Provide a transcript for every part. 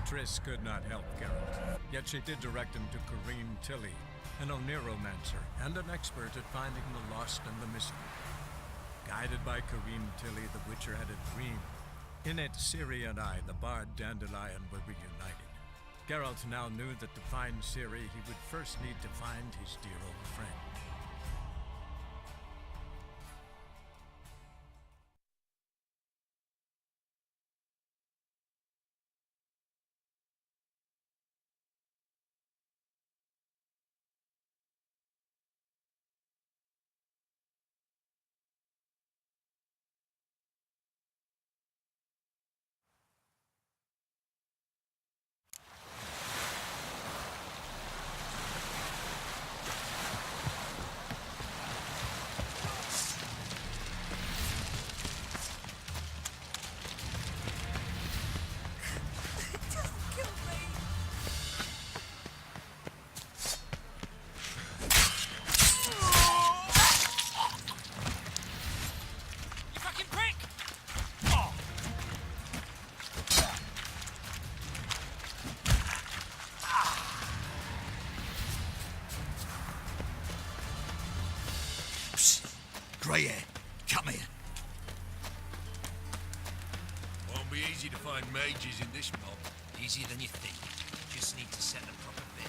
Triss could not help Geralt, yet she did direct him to Kareem Tilly, an Oneromancer and an expert at finding the lost and the missing. Guided by Kareem Tilly, the Witcher had a dream. In it, Ciri and I, the bard Dandelion, were reunited. Geralt now knew that to find Ciri, he would first need to find his dear old friend. Grey hair, come here. Won't be easy to find mages in this mob. Easier than you think. Just need to set the proper bait.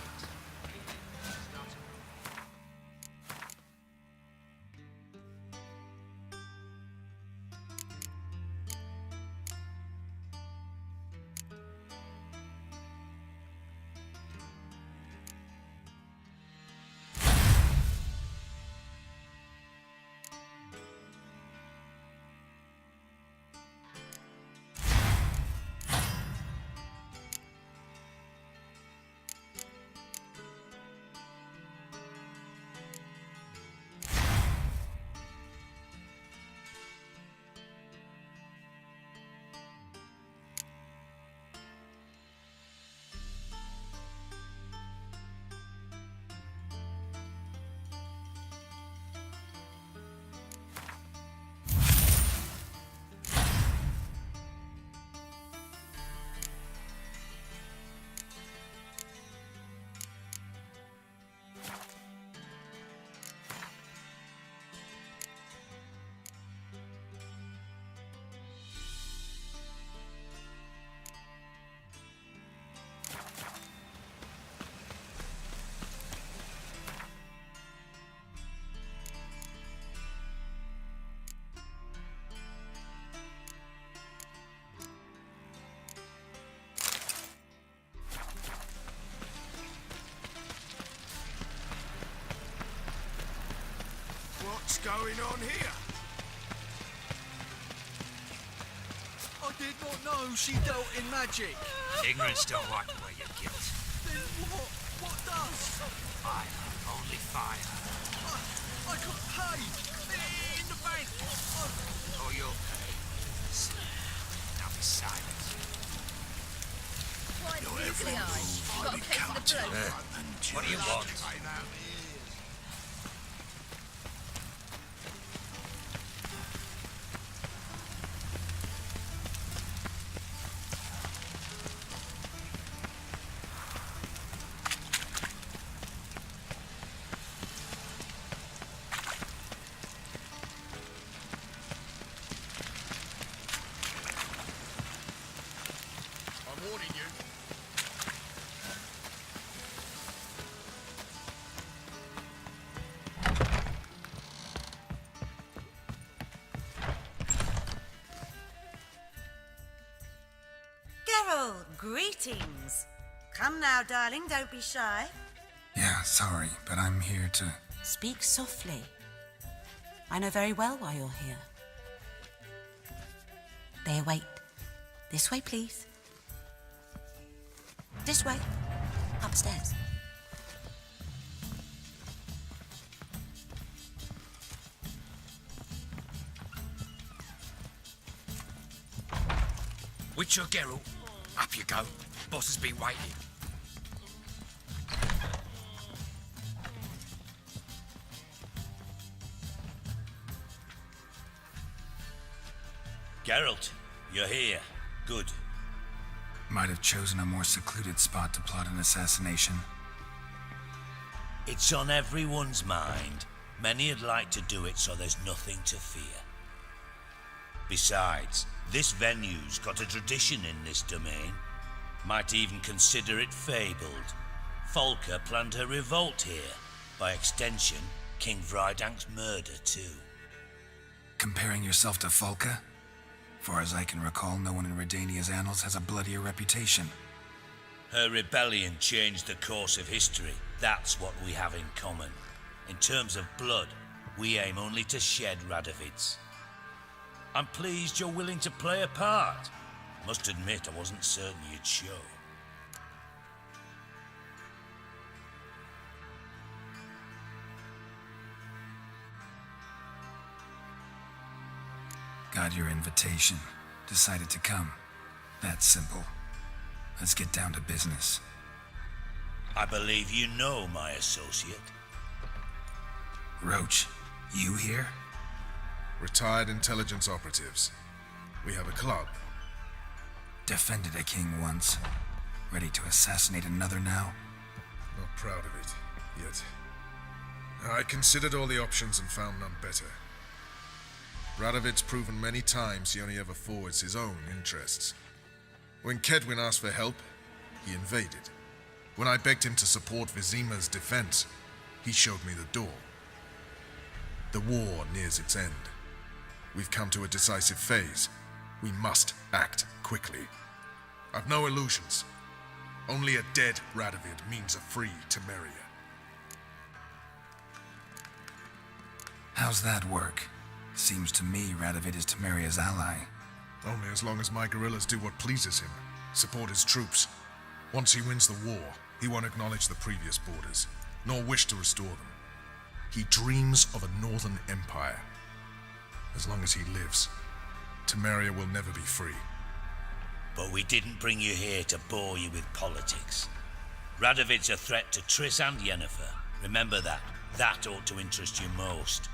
What's going on here? I did not know she dealt in magic. Ignorance don't wipe away your guilt. Then what? What does? Fire. Only fire. I got paid. In the bank. Oh, you'll pay. Now be silent. Quite easily, I got a case of the blood. What do you want? I'm warning you. Geralt, greetings. Come now, darling, don't be shy. Yeah, sorry, but I'm here to... Speak softly. I know very well why you're here. There, wait. This way, please. This way. Upstairs. Witcher Geralt, up you go. Boss has been waiting. Geralt, you're here. Good. Might have chosen a more secluded spot to plot an assassination. It's on everyone's mind. Many would like to do it so there's nothing to fear. Besides, this venue's got a tradition in this domain. Might even consider it fabled. Folker planned her revolt here. By extension, King Vrydank's murder too. Comparing yourself to Folka? Far as I can recall, no one in Redania's annals has a bloodier reputation. Her rebellion changed the course of history. That's what we have in common. In terms of blood, we aim only to shed Radovid's. I'm pleased you're willing to play a part. Must admit, I wasn't certain you'd show. Got your invitation. Decided to come. That's simple. Let's get down to business. I believe you know my associate. Roach, you here? Retired intelligence operatives. We have a club. Defended a king once. Ready to assassinate another now? Not proud of it, yet. I considered all the options and found none better. Radovid's proven many times he only ever forwards his own interests. When Kedwin asked for help, he invaded. When I begged him to support Vizima's defense, he showed me the door. The war nears its end. We've come to a decisive phase. We must act quickly. I've no illusions. Only a dead Radovid means a free Temeria. How's that work? Seems to me Radovid is Temeria's ally. Only as long as my guerrillas do what pleases him, support his troops. Once he wins the war, he won't acknowledge the previous borders, nor wish to restore them. He dreams of a northern empire. As long as he lives, Temeria will never be free. But we didn't bring you here to bore you with politics. Radovid's a threat to Triss and Yennefer. Remember that. That ought to interest you most.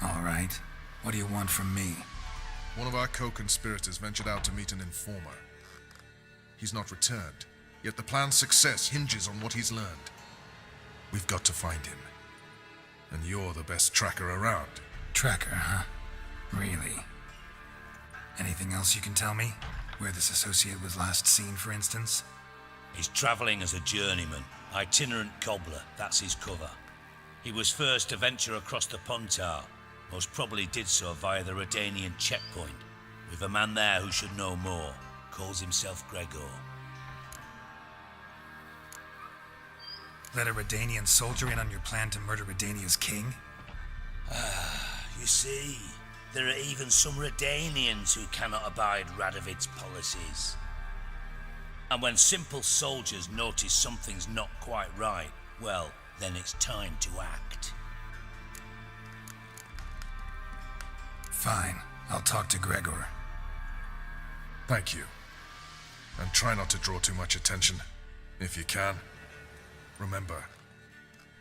All right. What do you want from me? One of our co-conspirators ventured out to meet an informer. He's not returned, yet the plan's success hinges on what he's learned. We've got to find him. And you're the best tracker around. Tracker, huh? Really? Anything else you can tell me? Where this associate was last seen, for instance? He's travelling as a journeyman, itinerant cobbler, that's his cover. He was first to venture across the Pontar, most probably did so via the Redanian checkpoint. We've a man there who should know more, calls himself Gregor. Let a Redanian soldier in on your plan to murder Redania's king? You see, there are even some Redanians who cannot abide Radovid's policies. And when simple soldiers notice something's not quite right, well, then it's time to act. Fine. I'll talk to Gregor. Thank you. And try not to draw too much attention, if you can. Remember,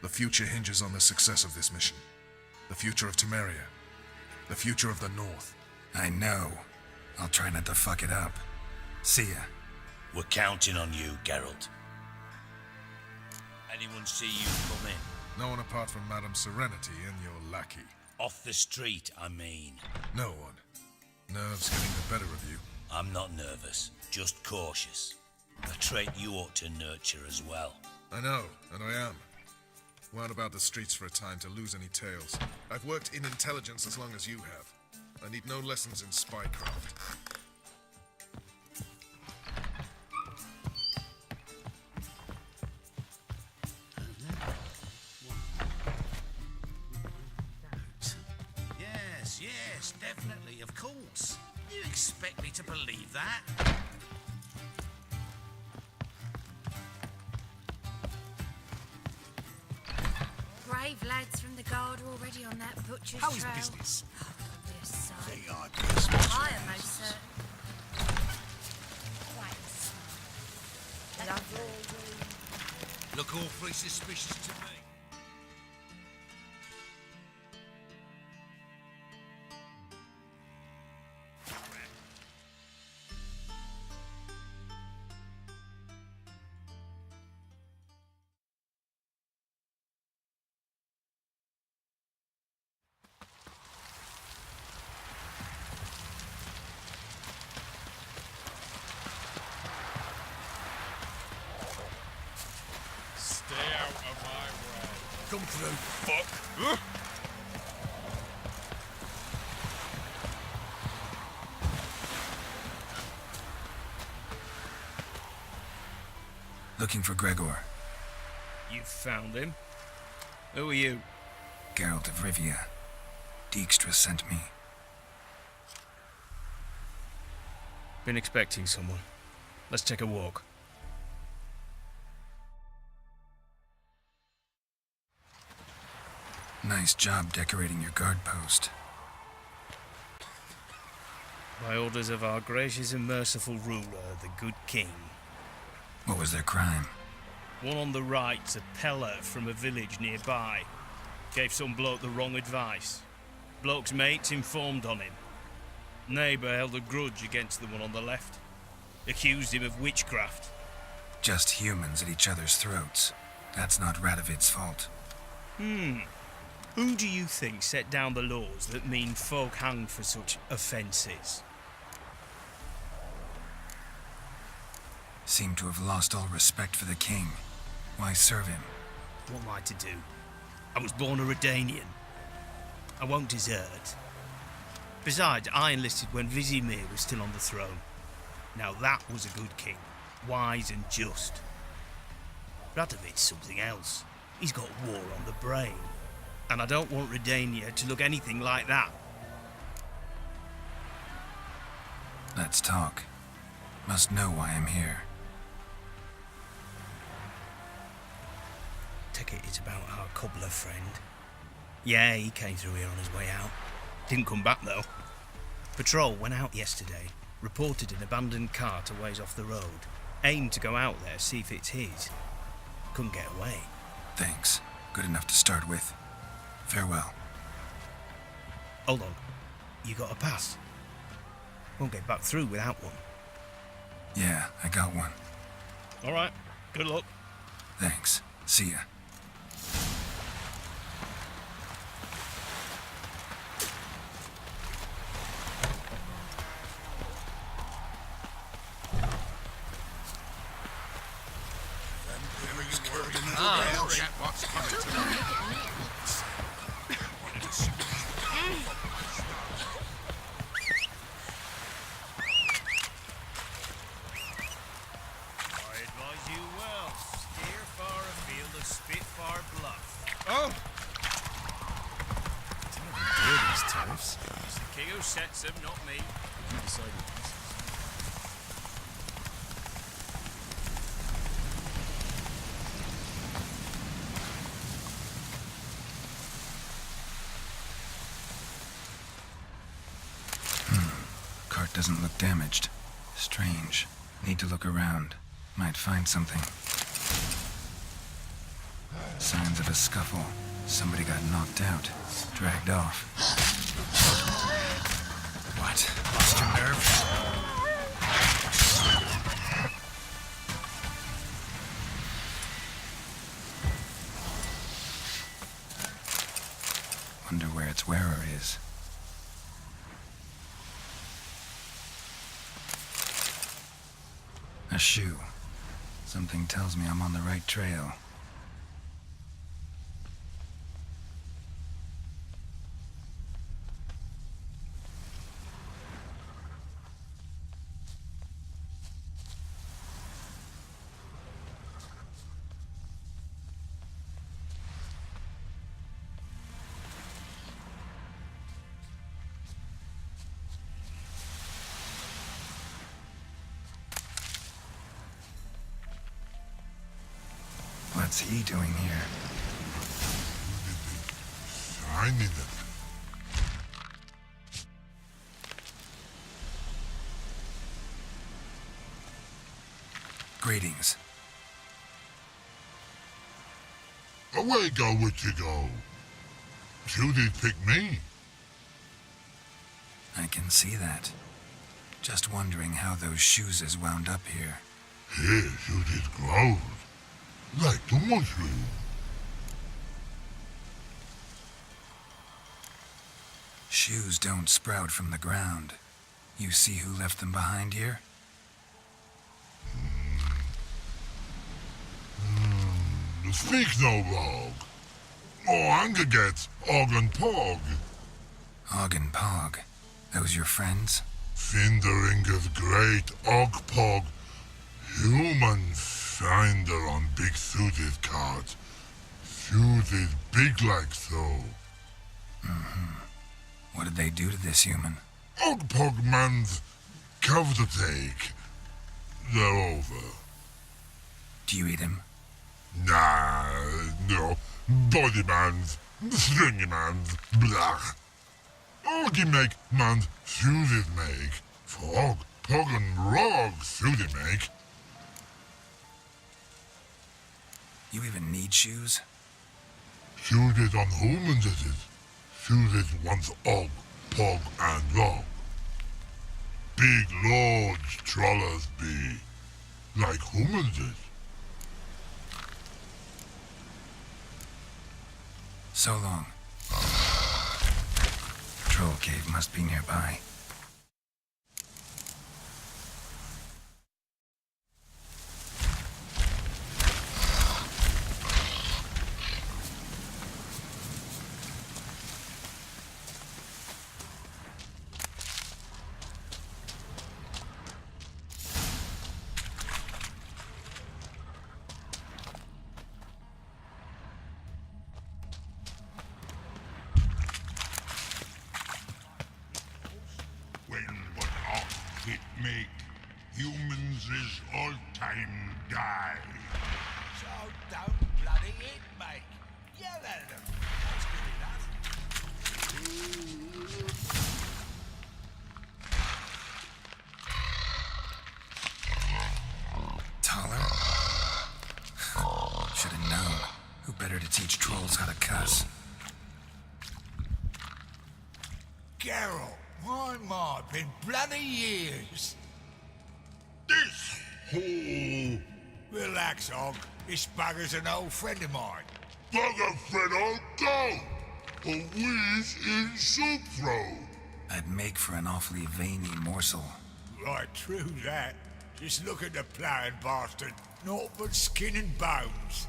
the future hinges on the success of this mission. The future of Temeria. The future of the North. I know. I'll try not to fuck it up. See ya. We're counting on you, Geralt. Anyone see you come in? No one apart from Madame Serenity and your lackey. Off the street, I mean. No one. Nerves getting the better of you. I'm not nervous, just cautious. A trait you ought to nurture as well. I know, and I am. Weren't about the streets for a time to lose any tales. I've worked in intelligence as long as you have. I need no lessons in spycraft. Yes, definitely, of course. You expect me to believe that? Brave lads from the guard are already on that butcher's How is trail. business? Oh, dear sight. VIP I am most certain. Quite lovely. Look awfully suspicious to me. Come through, fuck. Looking for Gregor. You found him? Who are you? Geralt of Rivia. Dijkstra sent me. Been expecting someone. Let's take a walk. Nice job decorating your guard post. By orders of our gracious and merciful ruler, the good king. What was their crime? One on the right's a peller from a village nearby. Gave some bloke the wrong advice. Bloke's mates informed on him. Neighbour held a grudge against the one on the left. Accused him of witchcraft. Just humans at each other's throats. That's not Radovid's fault. Who do you think set down the laws that mean folk hang for such offences? Seem to have lost all respect for the king. Why serve him? What am I to do? I was born a Redanian. I won't desert. Besides, I enlisted when Vizimir was still on the throne. Now that was a good king, wise and just. Radovid's something else. He's got war on the brain. And I don't want Redania to look anything like that. Let's talk. Must know why I'm here. Take it it's about our cobbler friend. Yeah, he came through here on his way out. Didn't come back though. Patrol went out yesterday, reported an abandoned cart a ways off the road. Aimed to go out there, see if it's his. Couldn't get away. Thanks. Good enough to start with. Farewell. Hold on. You got a pass? Won't get back through without one. Yeah, I got one. Alright, good luck. Thanks. See ya. What's coming tonight? I advise you well. Steer far afield of Spitfire Bluff. Oh! These turfs. It's the king who sets them, not me. You decided this. Cart doesn't look damaged. Strange. Need to look around. Might find something. Signs of a scuffle. Somebody got knocked out. Dragged off. What? Lost your nerve? Wonder where its wearer is. A shoe. Something tells me I'm on the right trail. What's he doing here? Signing them. Greetings. Away go, would you go? You did pick me. I can see that. Just wondering how those shoes is wound up here. Yes, you did grow. Like the mushroom. Shoes don't sprout from the ground. You see who left them behind here? Speak no wrong. Angeget, Og and Pog. Og and Pog. Those your friends? Finderingeth great Og Pog. Human finder on big suited cart. Suited big like so. What did they do to this human? Og Pog man's cover to take. They're over. Do you eat him? Nah, no. Body man's, stringy man's, blah. Oggy make man's suited make. Frog, Pog and Rog suited make. You even need shoes? Suited on humans is it. Suited once Og, Pog and Rog. Big lords trollers be. Like humans is. So long. Troll cave must be nearby. It make humans is all time die. So don't bloody it, mate. Yell at them. That's good enough. Taller? Should have known. Who better to teach trolls how to cuss? Geralt, my, been bloody years. This whole Relax, Og. This bugger's an old friend of mine. bugger friend on go. A wheeze in soup throw. I'd make for an awfully veiny morsel. Right, true that. Just look at the ploughing bastard. Naught but skin and bones.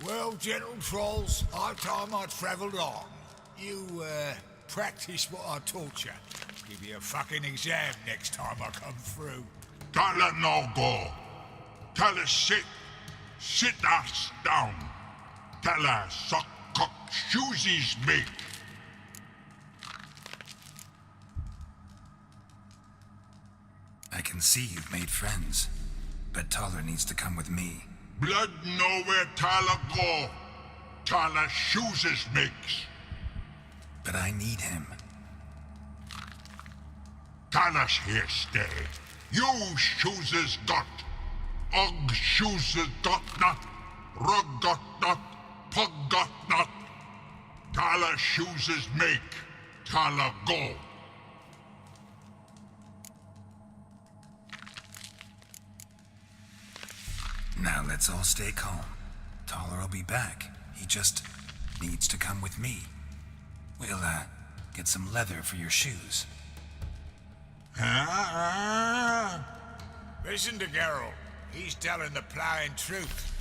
Well, gentle trolls, high time I travelled on. You, practice what I taught you. Give you a fucking exam next time I come through. Tala no go. Tala sit. Sit us down. Tala suck cock shoesies make. I can see you've made friends, but Taller needs to come with me. Blood know where Tala go. Tala shoesies makes. But I need him. Tala's here stay. You shoeses got. Og shoeses got not. Rug got not. Pug got not. Tala shoeses make. Tala go. Now let's all stay calm. Taller will be back. He just needs to come with me. We'll, get some leather for your shoes. Listen to Geralt. He's telling the ploughing truth.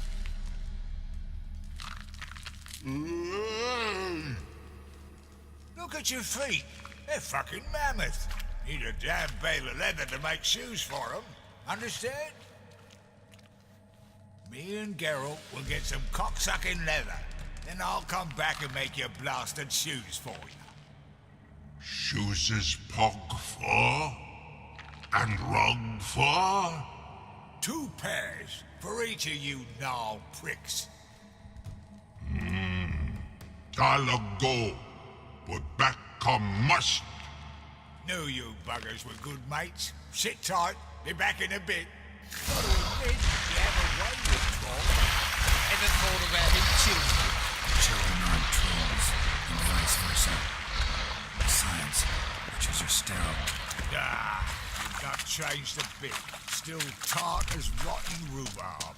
Look at your feet. They're fucking mammoth. Need a damn bale of leather to make shoes for them. Understand? Me and Geralt will get some cocksucking leather. Then I'll come back and make your blasted shoes for you. Shoeses pug for? And rug for? 2 pairs for each of you gnarl pricks. Tala go. But back come must. Knew you buggers were good mates. Sit tight. Be back in a bit. Got to admit, you have a way with trolls. Ever thought of having children? Children aren't trolls, and vice versa. Science, which is your sterile. Ah, you've not changed a bit. Still tart as rotten rhubarb.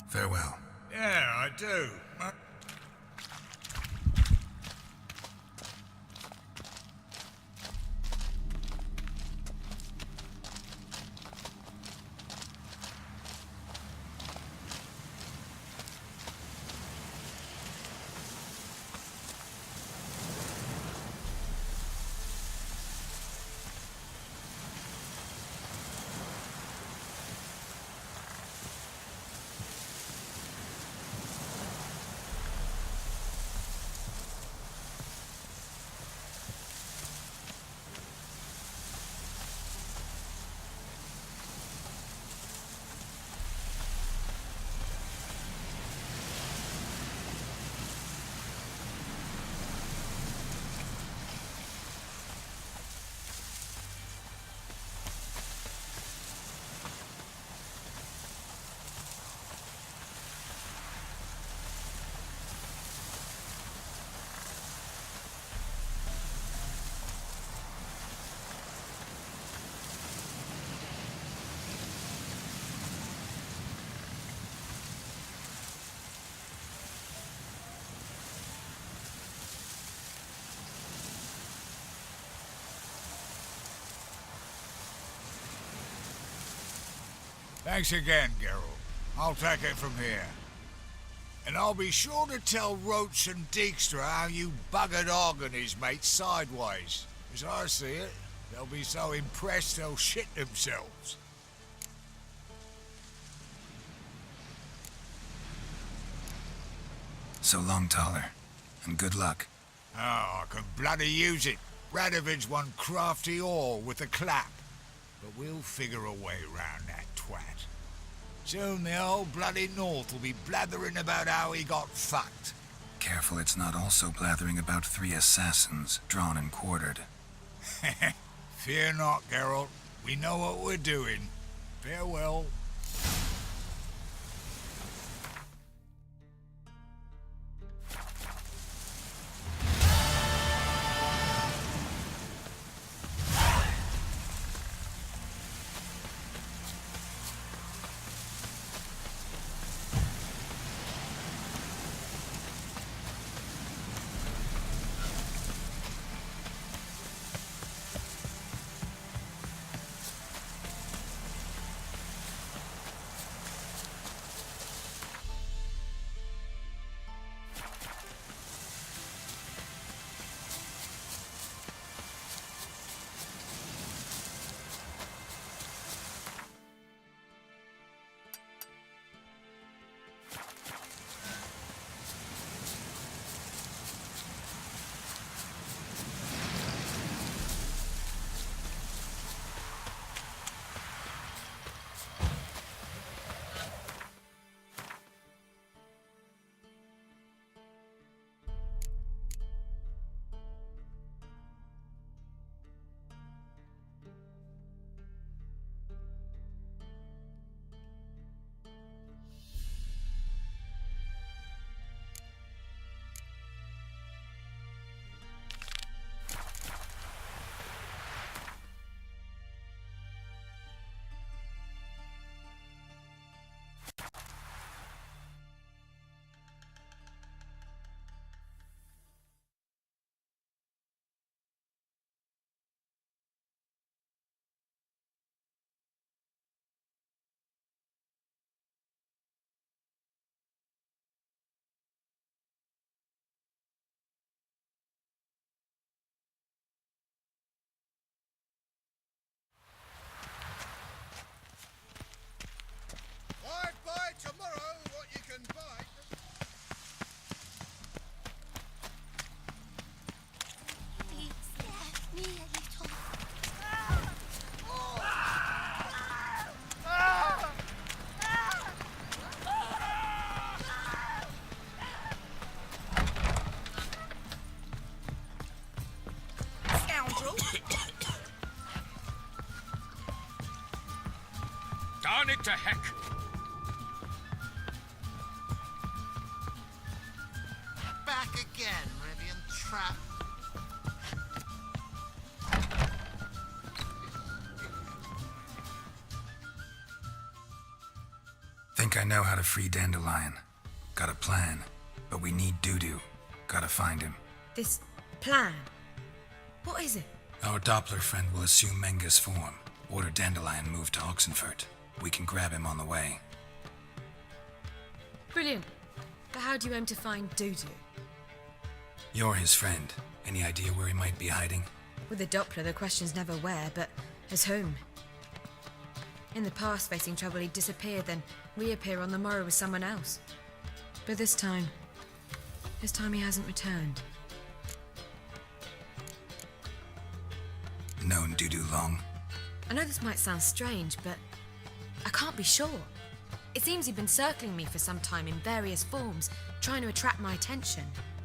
Farewell. Yeah, I do? Thanks again, Geralt. I'll take it from here. And I'll be sure to tell Roach and Dijkstra how you buggered Og and his mates sideways. As I see it, they'll be so impressed they'll shit themselves. So long, Taller, and good luck. Oh, I can bloody use it. Radovid's one crafty ore with a clap. But we'll figure a way round that twat. Soon the whole bloody North will be blathering about how he got fucked. Careful it's not also blathering about 3 assassins drawn and quartered. Fear not, Geralt. We know what we're doing. Farewell. Darn it to heck! Back again, Rivian Trap. Think I know how to free Dandelion. Got a plan, but we need Dudu. Gotta find him. This plan? What is it? Our Doppler friend will assume Menga's form. Order Dandelion move to Oxenfurt. We can grab him on the way. Brilliant. But how do you aim to find Dudu? You're his friend. Any idea where he might be hiding? With the Doppler, the question's never where, but as whom. In the past, facing trouble, he'd disappear, then reappear on the morrow with someone else. But this time he hasn't returned. Known Dudu long? I know this might sound strange, but I can't be sure. It seems he'd been circling me for some time in various forms, trying to attract my attention.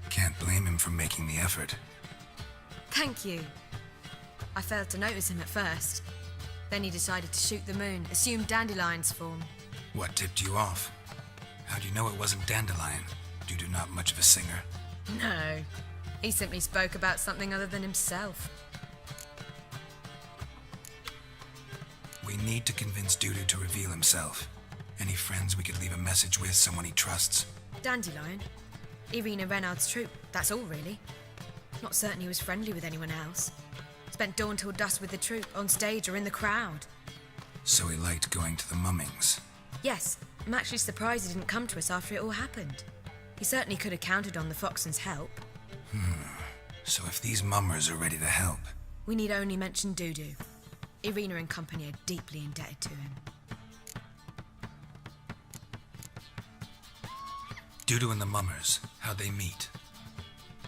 Can't blame him for making the effort. Thank you. I failed to notice him at first. Then he decided to shoot the moon, assume Dandelion's form. What tipped you off? How do you know it wasn't Dandelion? Dudu not much of a singer? No. He simply spoke about something other than himself. We need to convince Dudu to reveal himself. Any friends we could leave a message with, someone he trusts? Dandelion? Irina Reynard's troupe, that's all really. Not certain he was friendly with anyone else. Spent dawn till dusk with the troupe, on stage or in the crowd. So he liked going to the mummings? Yes, I'm actually surprised he didn't come to us after it all happened. He certainly could have counted on the Foxen's help. So if these mummers are ready to help... We need only mention Dudu. Irina and company are deeply indebted to him. Dudu and the mummers, how'd they meet?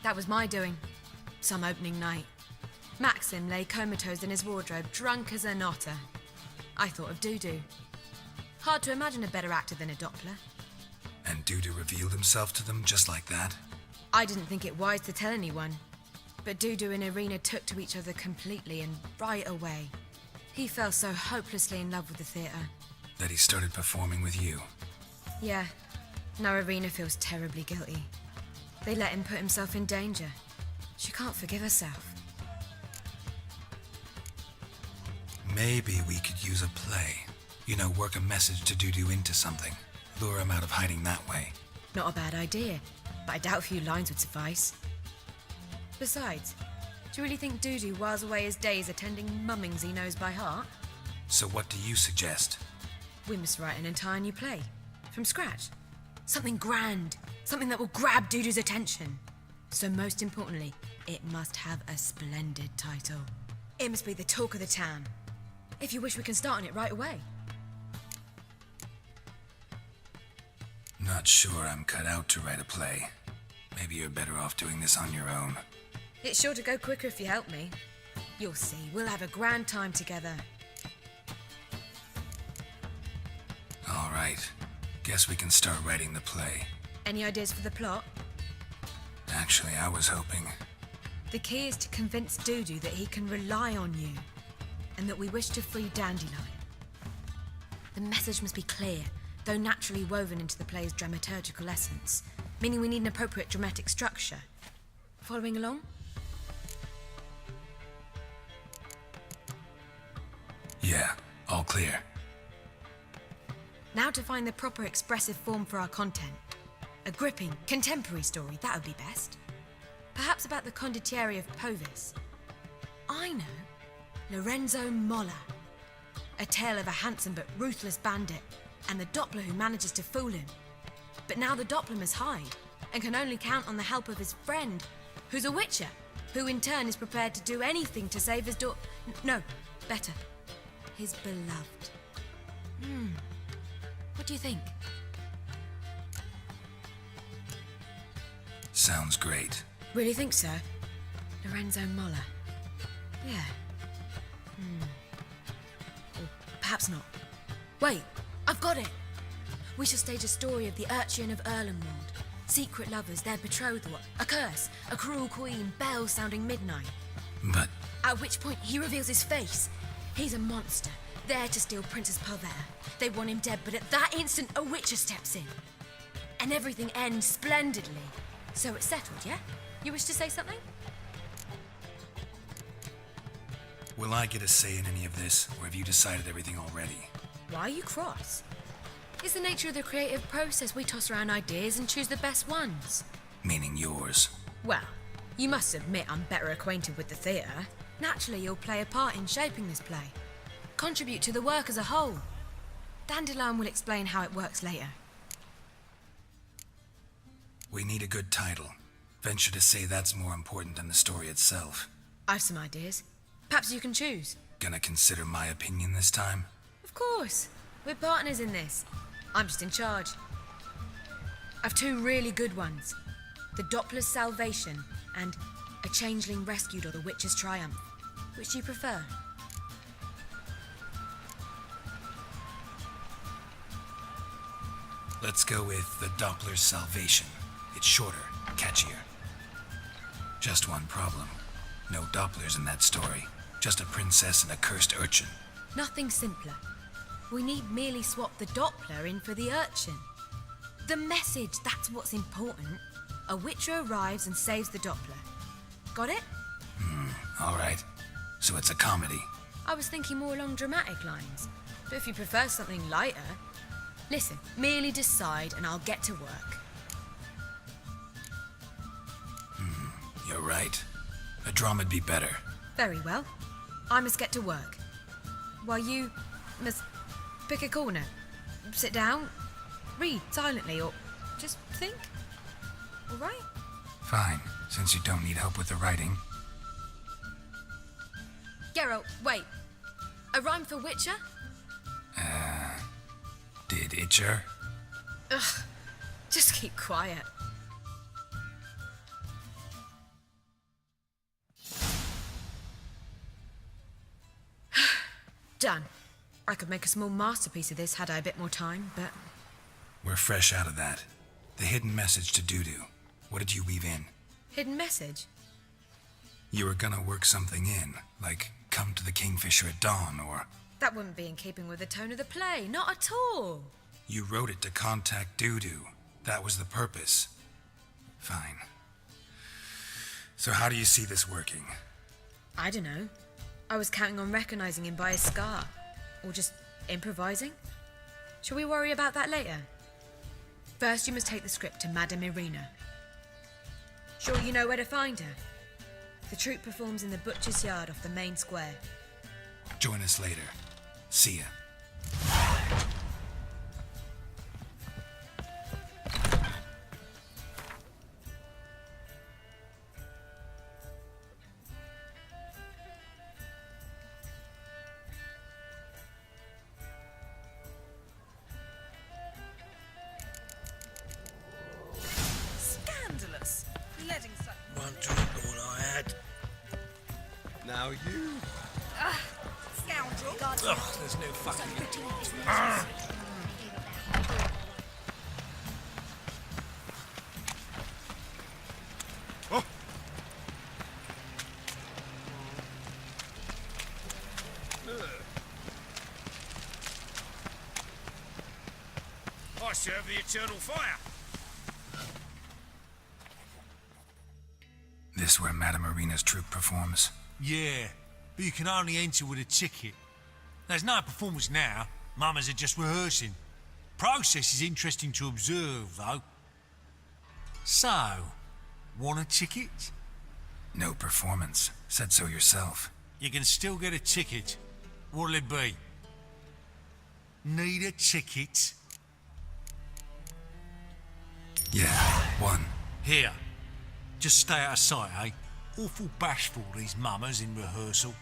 That was my doing. Some opening night. Maxim lay comatose in his wardrobe, drunk as an otter. I thought of Dudu. Hard to imagine a better actor than a Doppler. And Dudu revealed himself to them just like that? I didn't think it wise to tell anyone. But Dudu and Irina took to each other completely and right away. He fell so hopelessly in love with the theatre. That he started performing with you? Yeah. Now Irina feels terribly guilty. They let him put himself in danger. She can't forgive herself. Maybe we could use a play. You know, work a message to Dudu into something. Lure him out of hiding that way. Not a bad idea, but I doubt a few lines would suffice. Besides, do you really think Dudu whiles away his days attending mummings he knows by heart? So what do you suggest? We must write an entire new play. From scratch. Something grand. Something that will grab Dudu's attention. So most importantly, it must have a splendid title. It must be the talk of the town. If you wish, we can start on it right away. Not sure I'm cut out to write a play. Maybe you're better off doing this on your own. It's sure to go quicker if you help me. You'll see, we'll have a grand time together. All right. Guess we can start writing the play. Any ideas for the plot? Actually, I was hoping... The key is to convince Dudu that he can rely on you, and that we wish to free Dandelion. The message must be clear, though naturally woven into the play's dramaturgical essence, meaning we need an appropriate dramatic structure. Following along? Yeah, all clear. Now to find the proper expressive form for our content. A gripping, contemporary story, that would be best. Perhaps about the condottieri of Povis. I know. Lorenzo Molla. A tale of a handsome but ruthless bandit, and the Doppler who manages to fool him. But now the Doppler must hide, and can only count on the help of his friend, who's a witcher, who in turn is prepared to do anything to save his no, better, his beloved. What do you think? Sounds great. Really think so? Lorenzo Molla. Yeah. Or perhaps not. Wait, I've got it! We shall stage a story of the Urchin of Erlenwald. Secret lovers, their betrothal, a curse, a cruel queen, bells sounding midnight. But... At which point he reveals his face. He's a monster, there to steal Princess Pavetta. They want him dead, but at that instant a witcher steps in. And everything ends splendidly. So it's settled, yeah? You wish to say something? Will I get a say in any of this, or have you decided everything already? Why are you cross? It's the nature of the creative process. We toss around ideas and choose the best ones. Meaning yours. Well, you must admit I'm better acquainted with the theatre. Naturally, you'll play a part in shaping this play. Contribute to the work as a whole. Dandelion will explain how it works later. We need a good title. Venture to say that's more important than the story itself. I've some ideas. Perhaps you can choose. Gonna consider my opinion this time? Of course. We're partners in this. I'm just in charge. I've two really good ones. The Doppler's Salvation and A Changeling Rescued or The Witcher's Triumph. Which do you prefer? Let's go with the Doppler's Salvation. It's shorter, catchier. Just one problem. No Dopplers in that story. Just a princess and a cursed urchin. Nothing simpler. We need merely swap the Doppler in for the urchin. The message, that's what's important. A Witcher arrives and saves the Doppler. Got it? All right. So it's a comedy. I was thinking more along dramatic lines. But if you prefer something lighter... Listen, merely decide and I'll get to work. You're right. A drama'd be better. Very well. I must get to work. While you must pick a corner. Sit down, read silently, or just think. All right? Fine, since you don't need help with the writing. Geralt, wait. A rhyme for Witcher? Did Itcher? Ugh. Just keep quiet. Done. I could make a small masterpiece of this had I a bit more time, but... We're fresh out of that. The hidden message to Dudu. What did you weave in? Hidden message? You were gonna work something in, like come to the Kingfisher at dawn, or... That wouldn't be in keeping with the tone of the play, not at all. You wrote it to contact Dudu. That was the purpose. Fine. So how do you see this working? I don't know. I was counting on recognizing him by his scar. Or just improvising. Shall we worry about that later? First, you must take the script to Madame Irina. Sure you know where to find her? The troupe performs in the butcher's yard off the main square. Join us later. See ya. Scandalous. Letting such... One drink all I had. Now you. Scoundrel. Ugh, there's no fucking... I serve the eternal fire. This where Madame Irina's troupe performs? Yeah, but you can only enter with a ticket. There's no performance now. Mamas are just rehearsing. Process is interesting to observe, though. So, want a ticket? No performance. Said so yourself. You can still get a ticket. What'll it be? Need a ticket? Yeah, one. Here. Just stay out of sight, eh? Awful bashful, these mamas in rehearsal.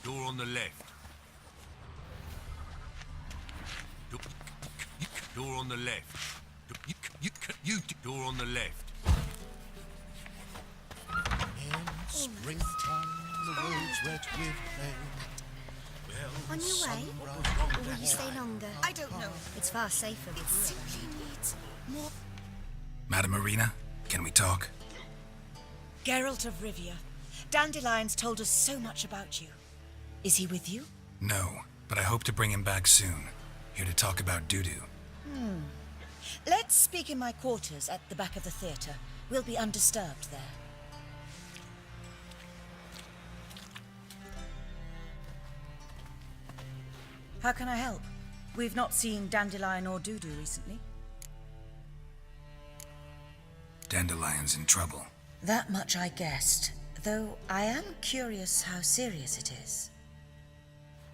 Door on the left. Door on the left. Door on the left. Springtime, the roads wet with rain. On your way? Or will you stay longer? I don't know. It's far safer with you. Simply needs more... Madame Irina, can we talk? Geralt of Rivia. Dandelion's told us so much about you. Is he with you? No, but I hope to bring him back soon. Here to talk about Dudu. Let's speak in my quarters at the back of the theatre. We'll be undisturbed there. How can I help? We've not seen Dandelion or Dudu recently. Dandelion's in trouble. That much I guessed, though I am curious how serious it is.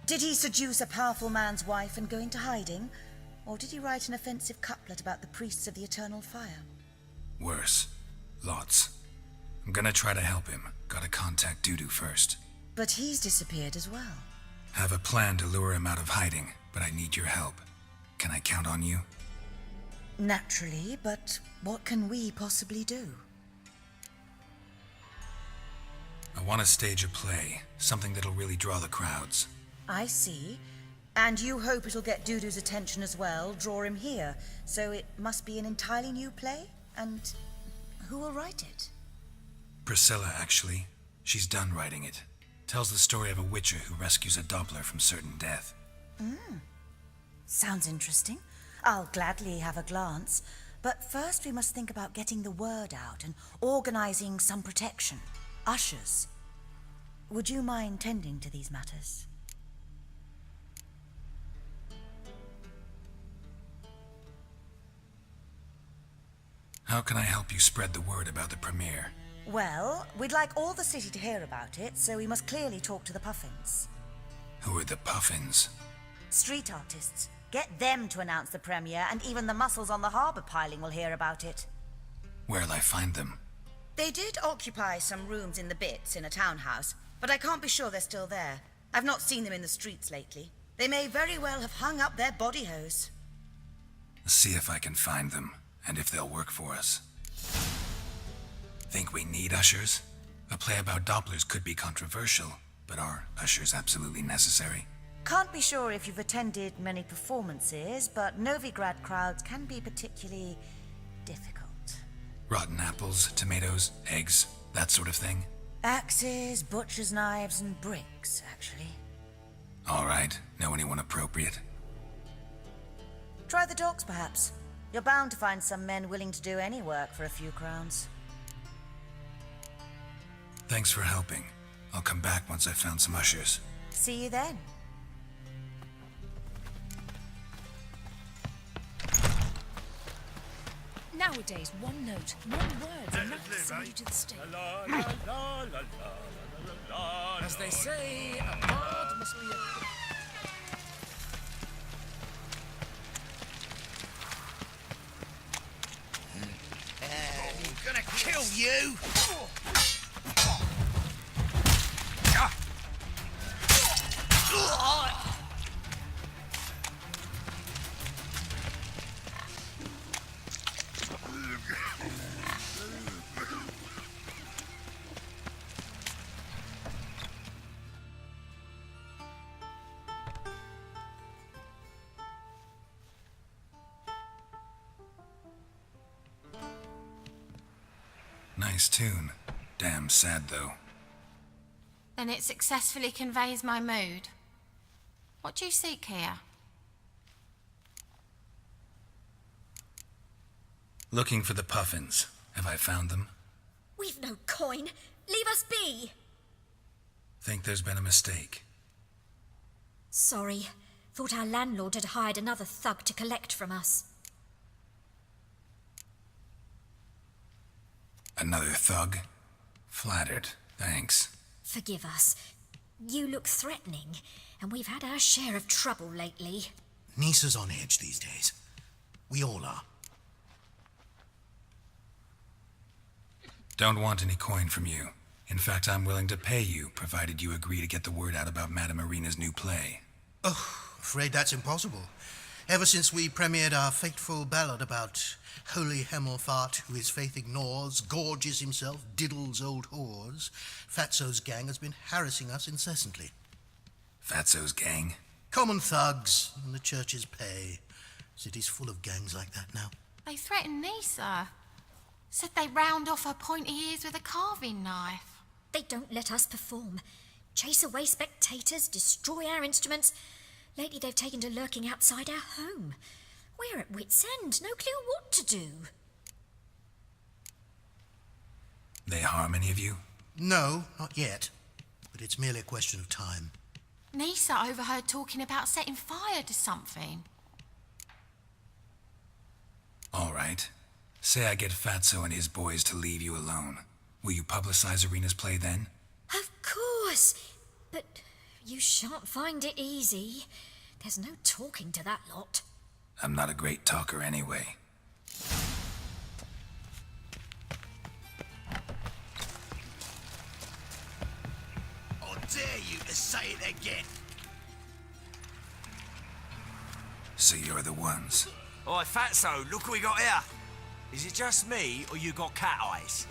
Did he seduce a powerful man's wife and go into hiding? Or did he write an offensive couplet about the priests of the eternal fire? Worse. Lots. I'm gonna try to help him. Gotta contact Dudu first. But he's disappeared as well. Have a plan to lure him out of hiding, but I need your help. Can I count on you? Naturally, but what can we possibly do? I want to stage a play, something that'll really draw the crowds. I see. And you hope it'll get Dudu's attention as well, draw him here. So it must be an entirely new play? And who will write it? Priscilla, actually. She's done writing it. Tells the story of a witcher who rescues a Doppler from certain death. Sounds interesting. I'll gladly have a glance. But first we must think about getting the word out and organizing some protection. Ushers. Would you mind tending to these matters? How can I help you spread the word about the premiere? Well, we'd like all the city to hear about it, so we must clearly talk to the Puffins. Who are the Puffins? Street artists. Get them to announce the premiere, and even the muscles on the harbour piling will hear about it. Where'll I find them? They did occupy some rooms in the Bits in a townhouse, but I can't be sure they're still there. I've not seen them in the streets lately. They may very well have hung up their body hose. See if I can find them, and if they'll work for us. Think we need ushers? A play about Dopplers could be controversial, but are ushers absolutely necessary? Can't be sure if you've attended many performances, but Novigrad crowds can be particularly difficult. Rotten apples, tomatoes, eggs, that sort of thing? Axes, butcher's knives, and bricks, actually. All right. Know anyone appropriate? Try the docks, perhaps. You're bound to find some men willing to do any work for a few crowns. Thanks for helping. I'll come back once I've found some ushers. See you then. Nowadays, one note, one word, and that can send you to the stage. As they say, a bard must be a... I'm gonna kill you! Nice tune. Damn sad, though. Then it successfully conveys my mood. What do you seek here? Looking for the Puffins. Have I found them? We've no coin. Leave us be. Think there's been a mistake. Sorry. Thought our landlord had hired another thug to collect from us. Another thug? Flattered. Thanks. Forgive us. You look threatening, and we've had our share of trouble lately. Nisa's on edge these days. We all are. Don't want any coin from you. In fact, I'm willing to pay you, provided you agree to get the word out about Madame Marina's new play. Oh, afraid that's impossible. Ever since we premiered our fateful ballad about holy Hemelfart, who his faith ignores, gorges himself, diddles old whores, Fatso's gang has been harassing us incessantly. Fatso's gang? Common thugs in the church's pay. City's full of gangs like that now. They threatened Nisa. Said they'd round off her pointy ears with a carving knife. They don't let us perform. Chase away spectators, destroy our instruments. Lately they've taken to lurking outside our home. We're at wit's end, no clue what to do. They harm any of you? No, not yet. But it's merely a question of time. Nisa overheard talking about setting fire to something. All right. Say I get Fatso and his boys to leave you alone. Will you publicize Arena's play then? Of course. But you shan't find it easy. There's no talking to that lot. I'm not a great talker anyway. I dare you to say it again. So you're the ones. Oi, Fatso, look what we got here. Is it just me, or you got cat eyes?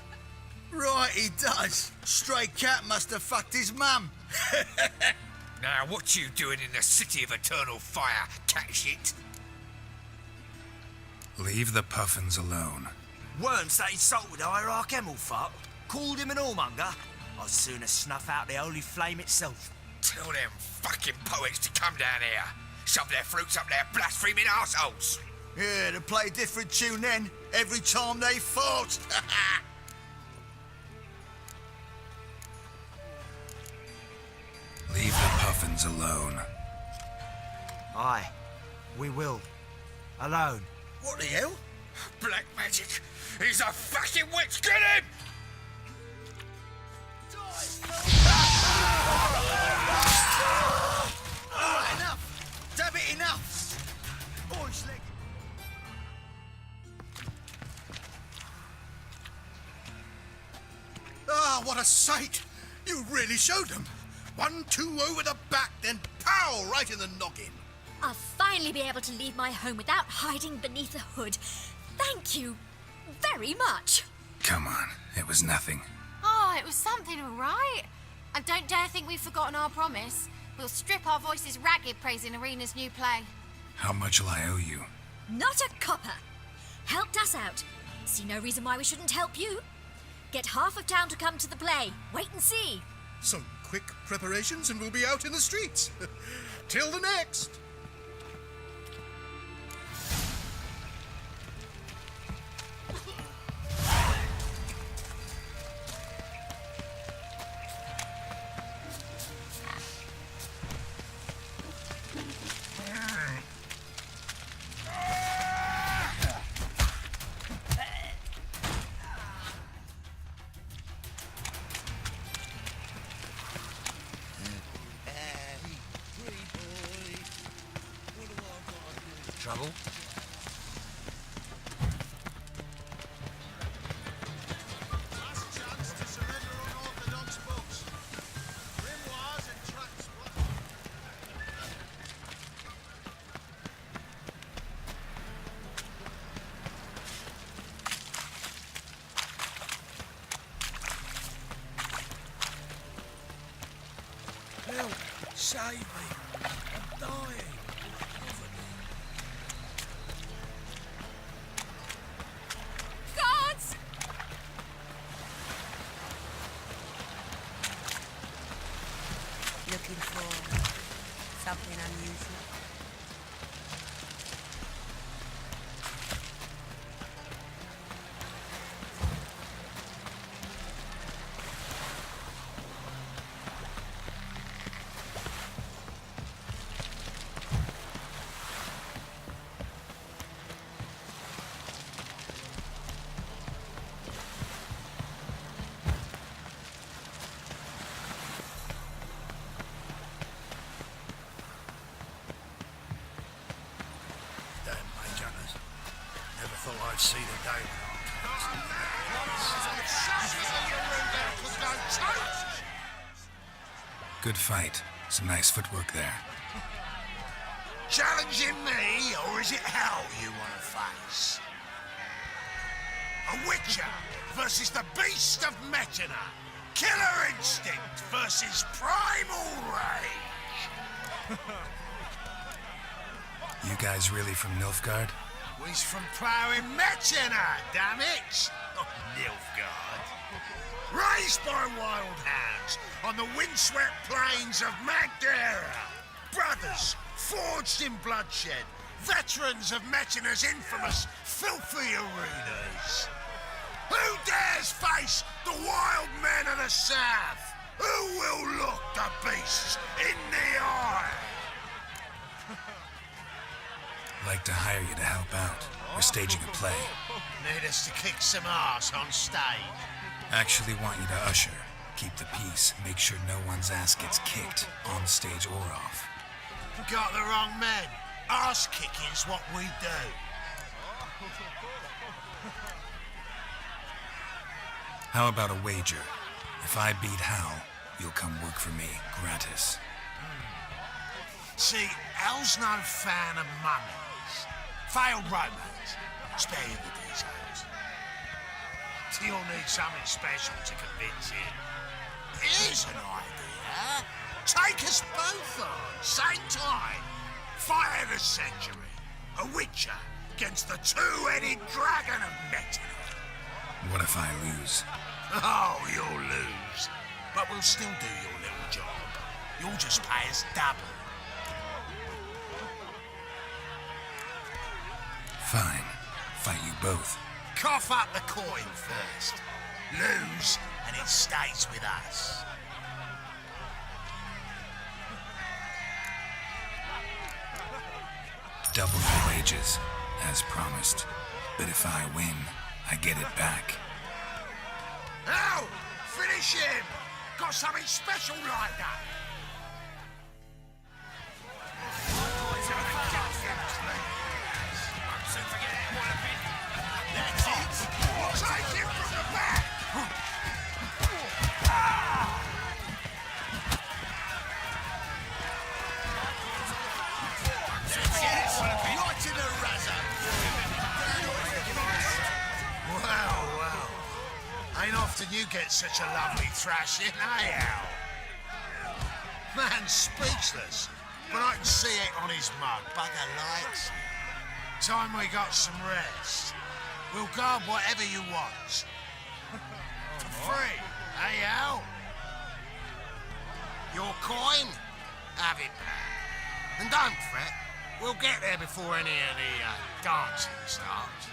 Right, he does. Stray cat must have fucked his mum. Now, what you doing in the city of eternal fire, cat shit? Leave the puffins alone. Worms that insulted the hierarch Emelfuck, called him an whoremonger. I'd sooner snuff out the holy flame itself. Tell them fucking poets to come down here. Shove their fruits up their blaspheming arseholes. Yeah, to play a different tune then, every time they fought. Leave the puffins alone. Aye, we will. Alone. What the hell? Black magic. He's a fucking witch. Get him! Alright, enough. Damn it, enough. Boys, leg. Ah, what a sight! You really showed them. 1-2 over the back, then pow, right in the noggin. I'll finally be able to leave my home without hiding beneath a hood. Thank you very much. Come on, it was nothing. Oh, it was something, all right. I don't dare think we've forgotten our promise. We'll strip our voices ragged praising Arena's new play. How much will I owe you? Not a copper. Helped us out. See no reason why we shouldn't help you. Get half of town to come to the play. Wait and see. Some quick preparations and we'll be out in the streets. Till the next. Trouble? Last chance to surrender unorthodox books. Grimoires and tracts. Help! Save me! I'm dying! Guards! Looking for something unusual? Damn Majonas. Never thought I'd see the day when Good fight. Some nice footwork there. Challenging me, or is it hell you want to face? A Witcher versus the Beast of Metina. Killer instinct versus primal rage. You guys really from Nilfgaard? We's from ploughing Metina, damn it! Not Nilfgaard. Raised by wild hounds on the windswept plains of Magdera. Brothers, forged in bloodshed, Veterans of Mettina's infamous filthy arenas. Who dares face the wild men of the South? Who will look the beasts in the eye? I'd like to hire you to help out. We're staging a play. Need us to kick some ass on stage. Actually want you to usher. Keep the peace. Make sure no one's ass gets kicked, on stage or off. Got the wrong men. Ass kicking's what we do. How about a wager? If I beat Hal, you'll come work for me, gratis. See, Al's no fan of mummies. Failed romance. Spare you the details. You'll need something special to convince him. Here's an idea. Take us both on, same time. Fight of the century. A Witcher against the two-headed dragon of Mettina. What if I lose? Oh, you'll lose. But we'll still do your little job. You'll just pay us double. Fine. Fight you both. Cough up the coin first. Lose, and it stays with us. Double the wages, as promised. But if I win, I get it back. Now, finish him! Got something special like that! That's it! Take him from the back! Right in the razor! Wow. Ain't often you get such a lovely thrashing, eh, Al? Man's speechless, but I can see it on his mug. Bugger likes it. Time we got some rest. We'll guard whatever you want. For free, eh, Al? Your coin? Have it back. And don't fret. We'll get there before any of the dancing starts.